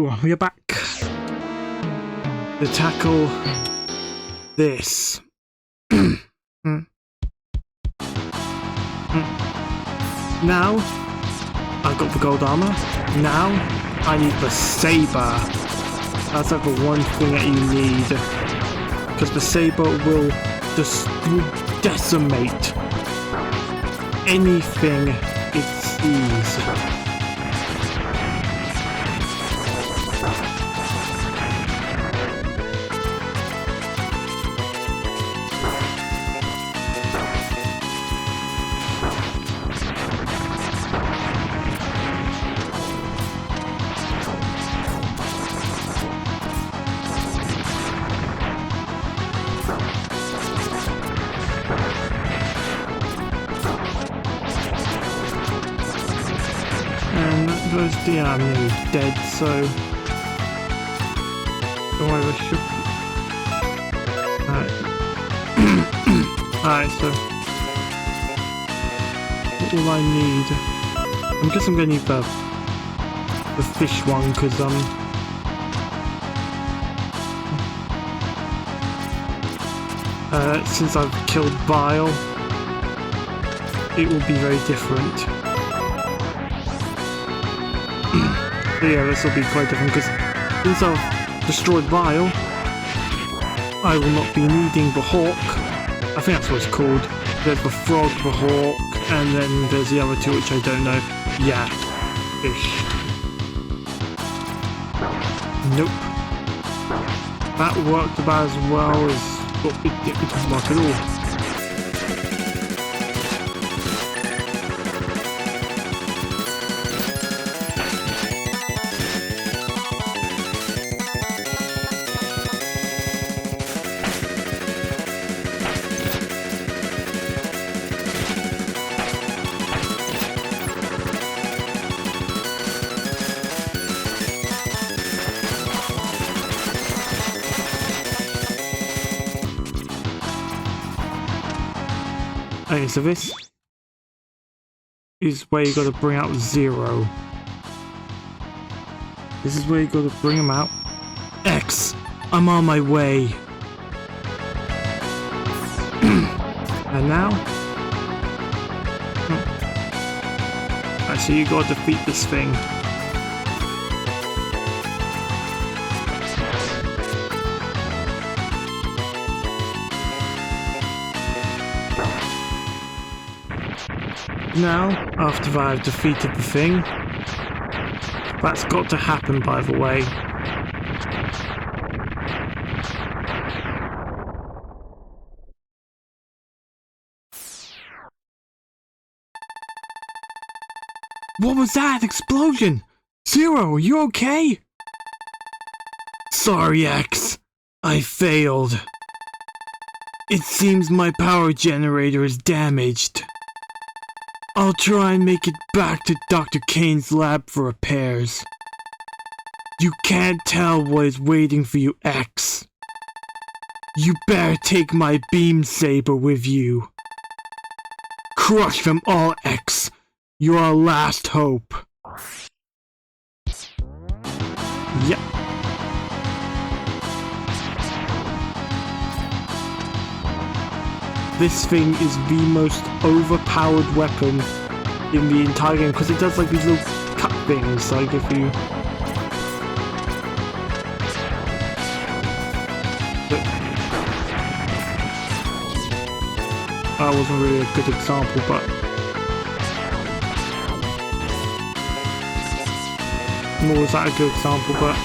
So, we are back to tackle this. Now, I've got the gold armor. Now, I need the saber. That's like the one thing that you need. Because the saber will just decimate anything it sees. Yeah, I'm nearly dead, so don't worry, I should. Alright, so what will I need? I guess I'm gonna need the fish one, because since I've killed Bile, it will be very different. So yeah, this will be quite different, because since I've destroyed Bile, I will not be needing the hawk. I think that's what it's called. There's the frog, the hawk, and then there's the other two which I don't know. Yeah, fish. Nope. That worked about as well as what it didn't work at all. Okay, so this is where you got to bring out Zero. This is where you got to bring him out. X, I'm on my way. And now, actually, you got to defeat this thing. Now, after I've defeated the thing, that's got to happen, by the way. What was that explosion? Zero, are you okay? Sorry, X. I failed. It seems my power generator is damaged. I'll try and make it back to Dr. Kane's lab for repairs. You can't tell what is waiting for you, X. You better take my beam saber with you. Crush them all, X. You're our last hope. Yep. This thing is the most overpowered weapon in the entire game, because it does like these little cut things, like if you... That wasn't really a good example, but... Nor was that a good example, but...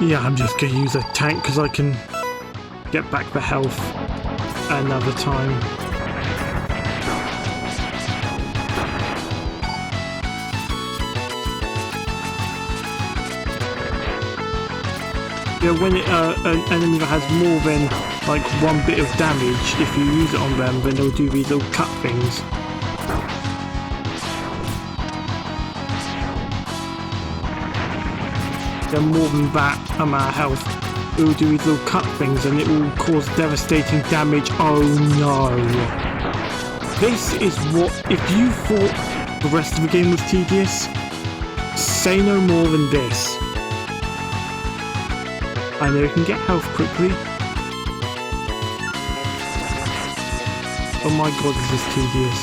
Yeah, I'm just gonna use a tank because I can get back the health another time. Yeah, when an enemy that has more than like one bit of damage, if you use it on them, then they'll do these little cut things. They're more than that amount of health. it will do these little cut things and it will cause devastating damage. Oh no. This is what, if you thought the rest of the game was tedious, say no more than this. I know you can get health quickly. Oh my god, this is tedious.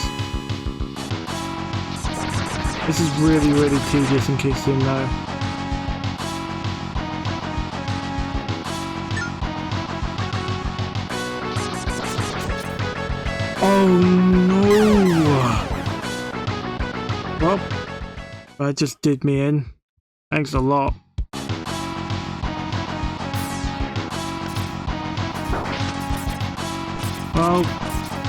This is really, really tedious in case you didn't know. Oh no! Well, that just did me in. Thanks a lot. Well,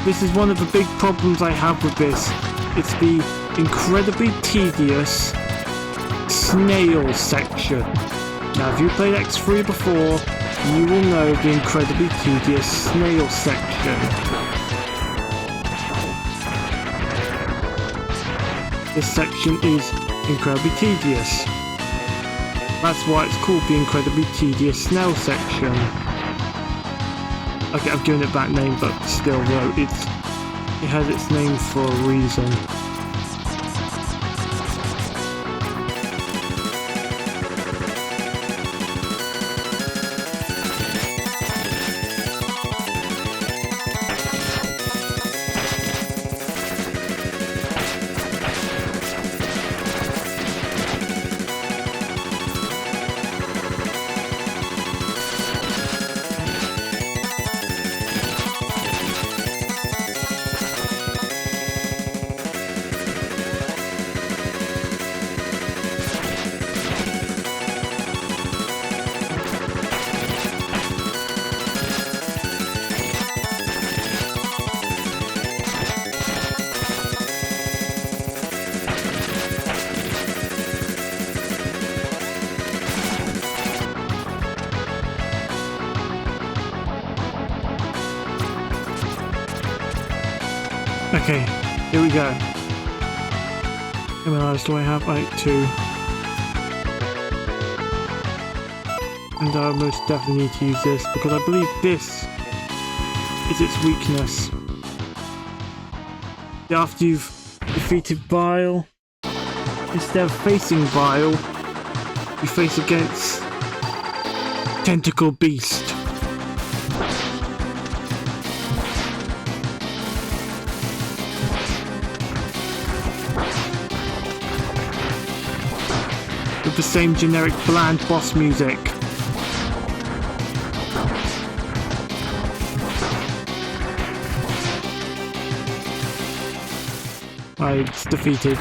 this is one of the big problems I have with this. It's the incredibly tedious snail section. Now, if you played X3 before, you will know the incredibly tedious snail section. This section is incredibly tedious. That's why it's called the incredibly tedious snail section. Okay, I've given it that name, but still though, it has its name for a reason. Okay, here we go. How many lives do I have? Like 2. And I most definitely need to use this because I believe this is its weakness. After you've defeated Vile, instead of facing Vile, you face against Tentacle Beast. The same generic bland boss music. It's defeated.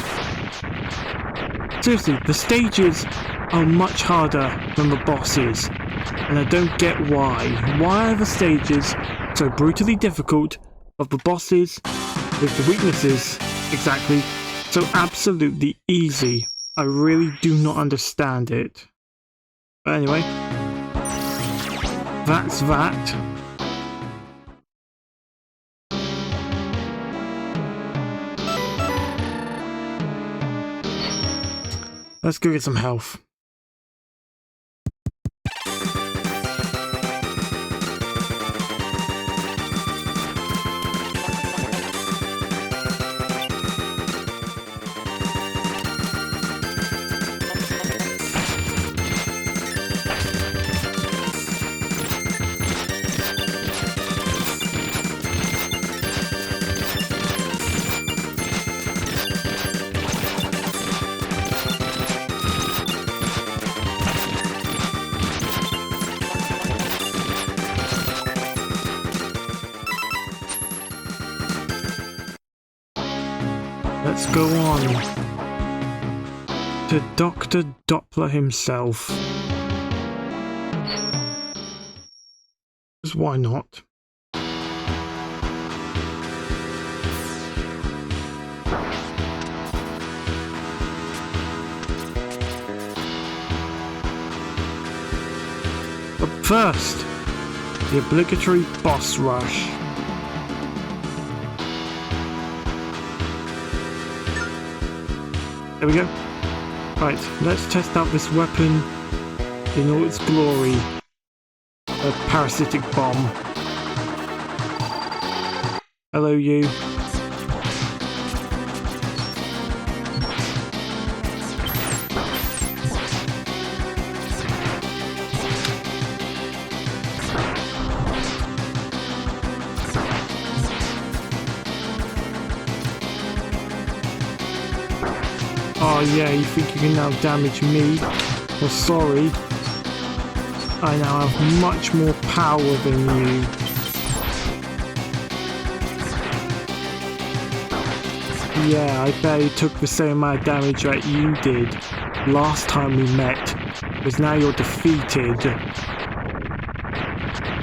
Seriously, the stages are much harder than the bosses, and I don't get why. Why are the stages so brutally difficult, but the bosses, with the weaknesses exactly, so absolutely easy? I really do not understand it. But anyway, that's that. Let's go get some health. Let's go on to Dr. Doppler himself. Because why not? But first, the obligatory boss rush. There we go. Right, let's test out this weapon in all its glory. a parasitic bomb. Hello, you. Oh yeah, you think you can now damage me? Well, sorry. I now have much more power than you. Yeah, I barely took the same amount of damage that you did last time we met, because now you're defeated.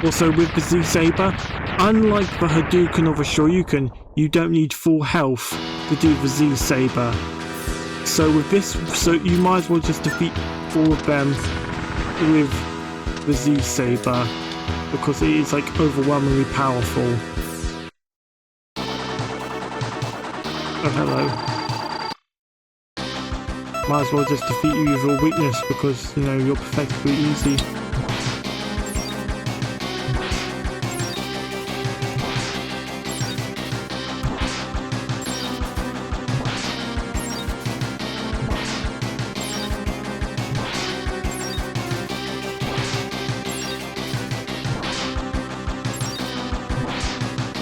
Also, with the Z-Saber, unlike the Hadouken or the Shoryuken, you don't need full health to do the Z-Saber. So with this, you might as well just defeat all of them with the Z-Saber, because it is like overwhelmingly powerful. Oh, hello. Might as well just defeat you with your weakness, because, you know, you're pathetically easy.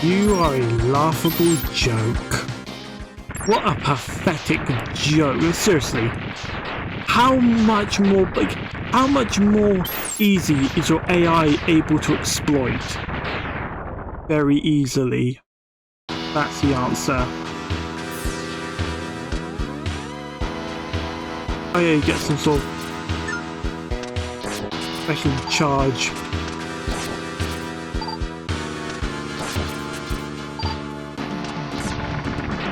You are a laughable joke. What a pathetic joke. Seriously. How much more easy is your AI able to exploit? Very easily. That's the answer. Oh yeah, you get some sort of special charge.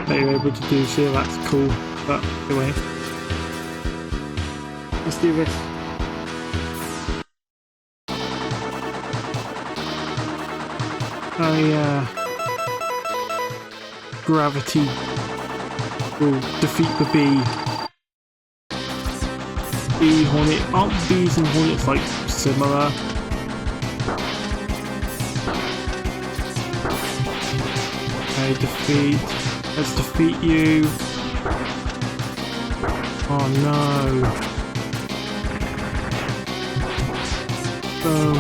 That you're able to do, so yeah, that's cool. But anyway, let's do this. Oh yeah, gravity will defeat the bee. Bee, hornet. Aren't bees and hornets like similar? Okay, defeat. Let's defeat you. Oh no. Boom.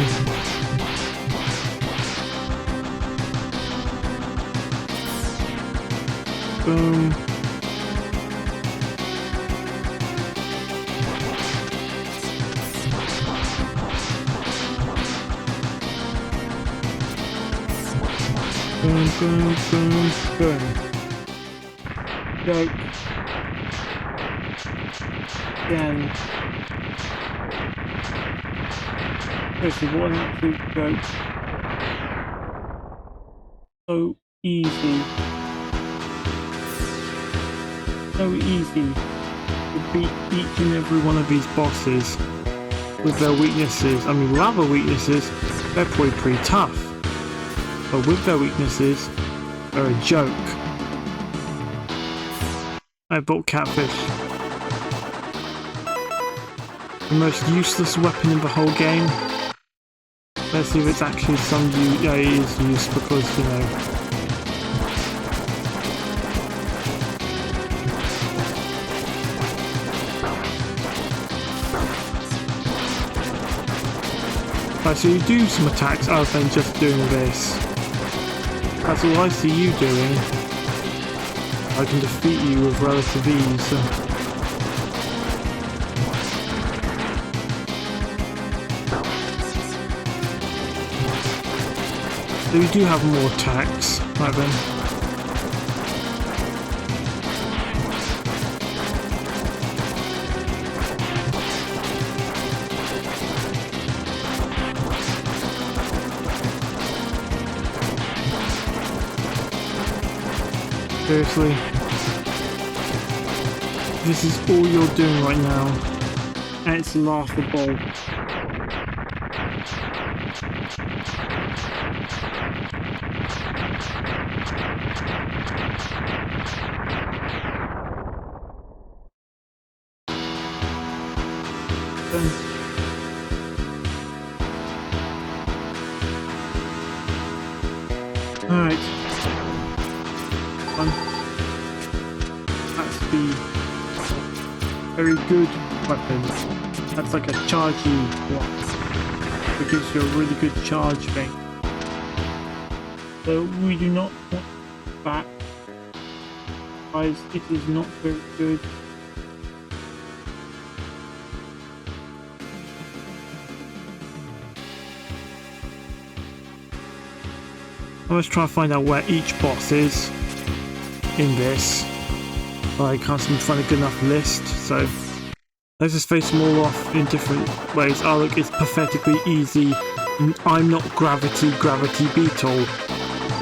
Boom. Boom, boom, boom, boom. Joke. Again. Seriously, what an absolute joke. So easy. So easy to beat each and every one of these bosses with their weaknesses. I mean, without their weaknesses, they're probably pretty tough. But with their weaknesses, they're a joke. I bought catfish. The most useless weapon in the whole game. Let's see if it's actually some use. Yeah, it is used because, you know. Right, so you do some attacks other than just doing this. That's all I see you doing. I can defeat you with relative ease. So you do have more attacks, right then. Seriously. This is all you're doing right now. And it's laughable. Alright. That's the very good weapon. That's like a chargey one. It gives you a really good charge thing. So we do not want that. Guys, it is not very good. Let's try to find out where each boss is in this. I can't seem to find a good enough list, so let's just face them all off in different ways. Oh look, it's pathetically easy. I'm not gravity beetle.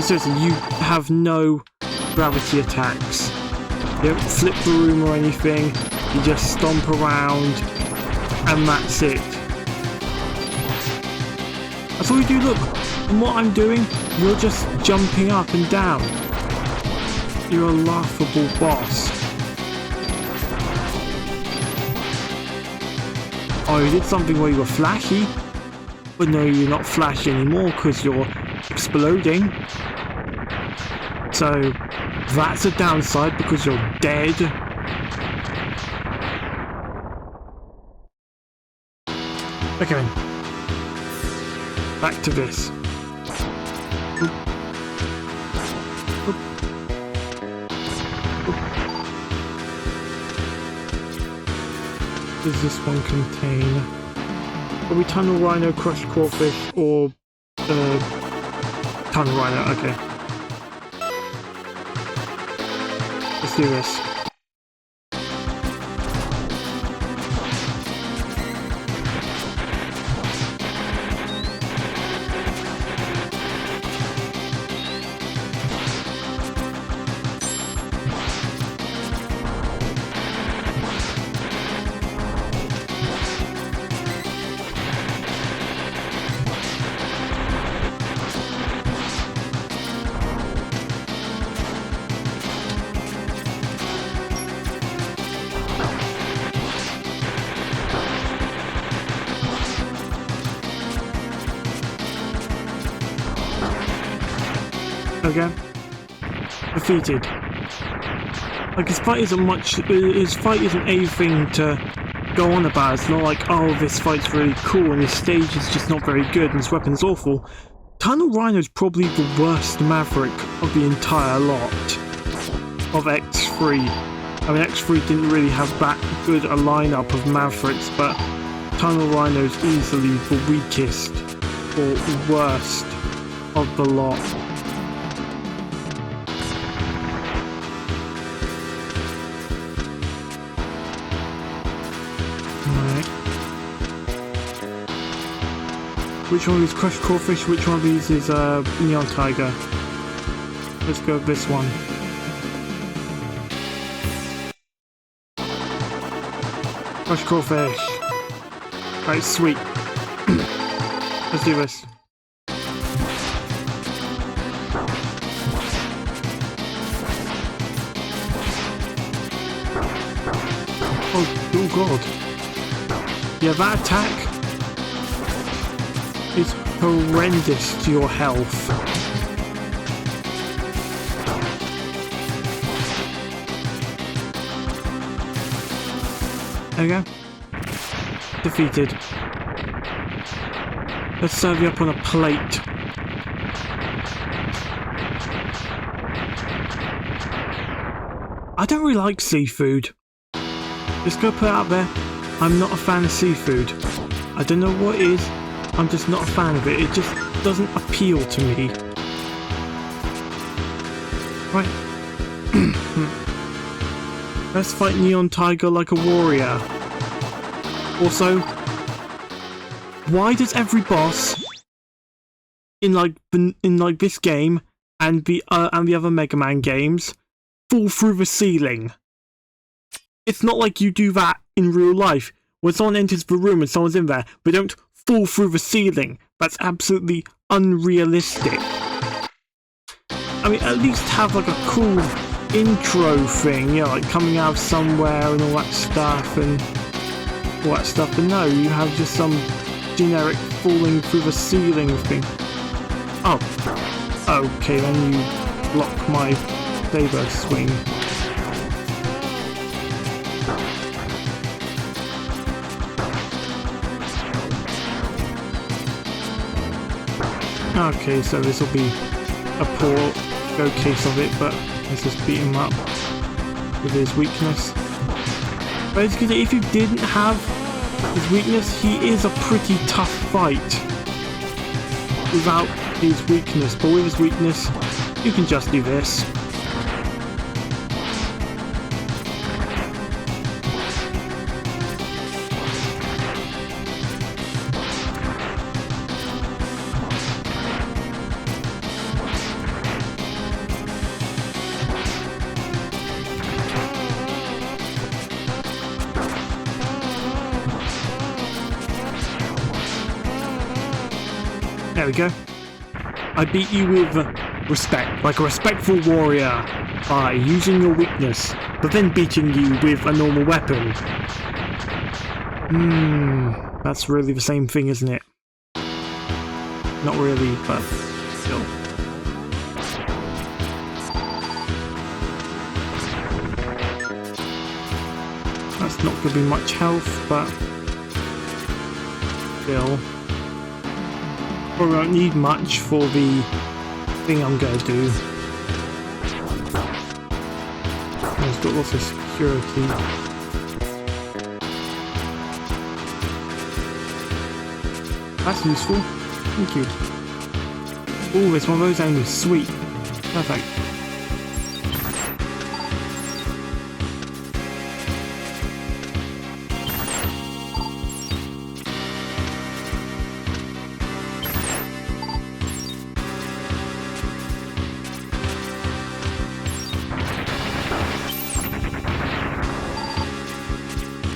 Seriously, you have no gravity attacks. You don't flip the room or anything. You just stomp around and that's it. That's all you do. Look, from what I'm doing, you're just jumping up and down. You're a laughable boss. Oh, you did something where you were flashy. But no, you're not flashy anymore because you're exploding. So that's a downside because you're dead. Okay then. Back to this. Oop. Oop. Oop. What does this one contain? Are we tunnel rhino, crushed crawfish, or tunnel rhino? Okay. Let's do this. Okay. Defeated. Like his fight isn't anything to go on about. It's not like, oh, this fight's really cool and this stage is just not very good and this weapon's awful. Tunnel Rhino is probably the worst Maverick of the entire lot of X3. I mean, X3 didn't really have that good a lineup of Mavericks, but Tunnel Rhino is easily the weakest or worst of the lot. Which one of these crushed crawfish? Which one of these is neon tiger? Let's go with this one. Crushed crawfish. Right, sweet. Let's do this. Oh god. Yeah, that attack is horrendous to your health. There we go. Defeated. Let's serve you up on a plate. I don't really like seafood. Just gonna put it out there, I'm not a fan of seafood. I don't know what it is, I'm just not a fan of it. It just doesn't appeal to me. Right. Let's fight Neon Tiger like a warrior. Also, why does every boss in this game and the other Mega Man games fall through the ceiling? It's not like you do that in real life. When someone enters the room and someone's in there, they don't fall through the ceiling. That's absolutely unrealistic. I mean, at least have like a cool intro thing, you know, like coming out of somewhere and all that stuff but no, you have just some generic falling through the ceiling thing. Oh. Okay, then you block my saber swing. Okay, so this will be a poor showcase of it, but let's just beat him up with his weakness. Basically, if you didn't have his weakness, he is a pretty tough fight without his weakness, but with his weakness, you can just do this. There we go. I beat you with respect, like a respectful warrior, by using your weakness, but then beating you with a normal weapon. That's really the same thing, isn't it? Not really, but still. That's not going to be much health, but still. Probably won't need much for the thing I'm going to do. It's got lots of security. That's useful. Thank you. Oh, there's one of those enemies. Sweet. Perfect.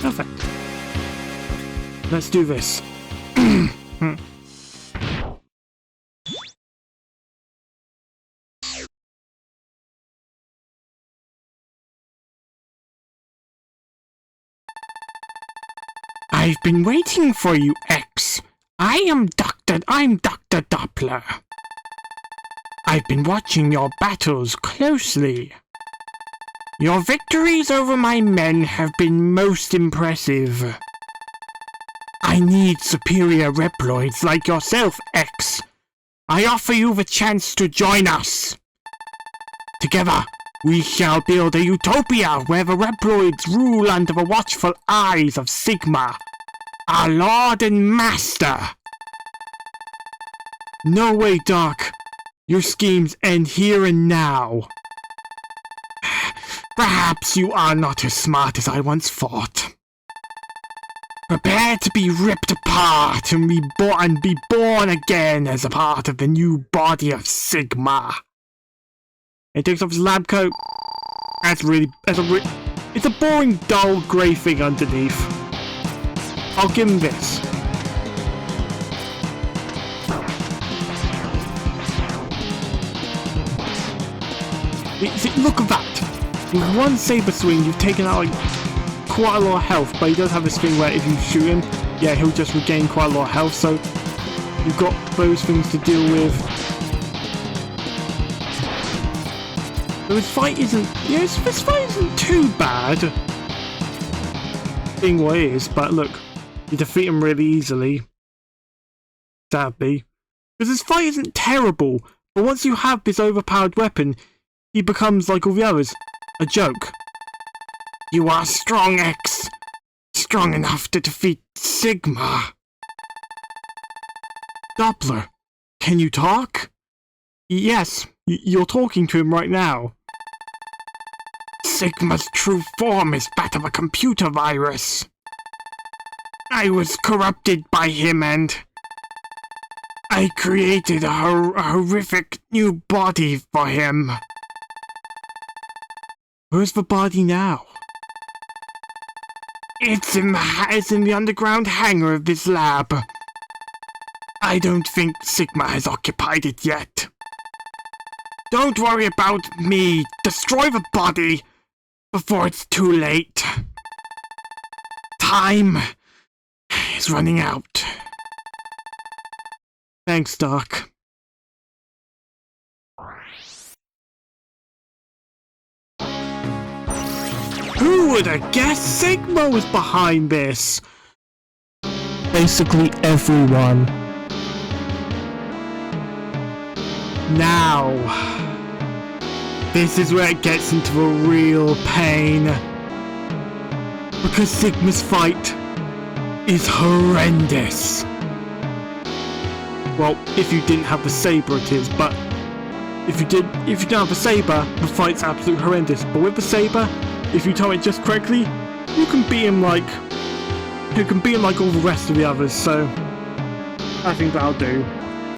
Perfect. Let's do this. I've been waiting for you, X. I'm Dr. Doppler. I've been watching your battles closely. Your victories over my men have been most impressive. I need superior Reploids like yourself, X. I offer you the chance to join us. Together, we shall build a utopia where the Reploids rule under the watchful eyes of Sigma, our Lord and Master. No way, Doc. Your schemes end here and now. Perhaps you are not as smart as I once thought. Prepare to be ripped apart and be born again as a part of the new body of Sigma. He takes off his lab coat. It's a boring, dull, grey thing underneath. I'll give him this. Look at that. With one saber swing, you've taken out like quite a lot of health, but he does have this thing where if you shoot him, yeah, he'll just regain quite a lot of health, so you've got those things to deal with. So this fight isn't too bad, being what it is, but look, you defeat him really easily, sadly. Because this fight isn't terrible, but once you have this overpowered weapon, he becomes, like all the others, a joke. You are strong, X. Strong enough to defeat Sigma. Doppler, can you talk? Yes, you're talking to him right now. Sigma's true form is that of a computer virus. I was corrupted by him and I created a horrific new body for him. Where's the body now? It's in the underground hangar of this lab. I don't think Sigma has occupied it yet. Don't worry about me. Destroy the body before it's too late. Time is running out. Thanks, Doc. would have guessed Sigma was behind this. Basically everyone. Now, this is where it gets into a real pain. Because Sigma's fight is horrendous. Well, if you didn't have the saber it is, but if you don't have the saber, the fight's absolutely horrendous. But with the saber, if you time it just correctly, you can beat him like all the rest of the others, so I think that'll do.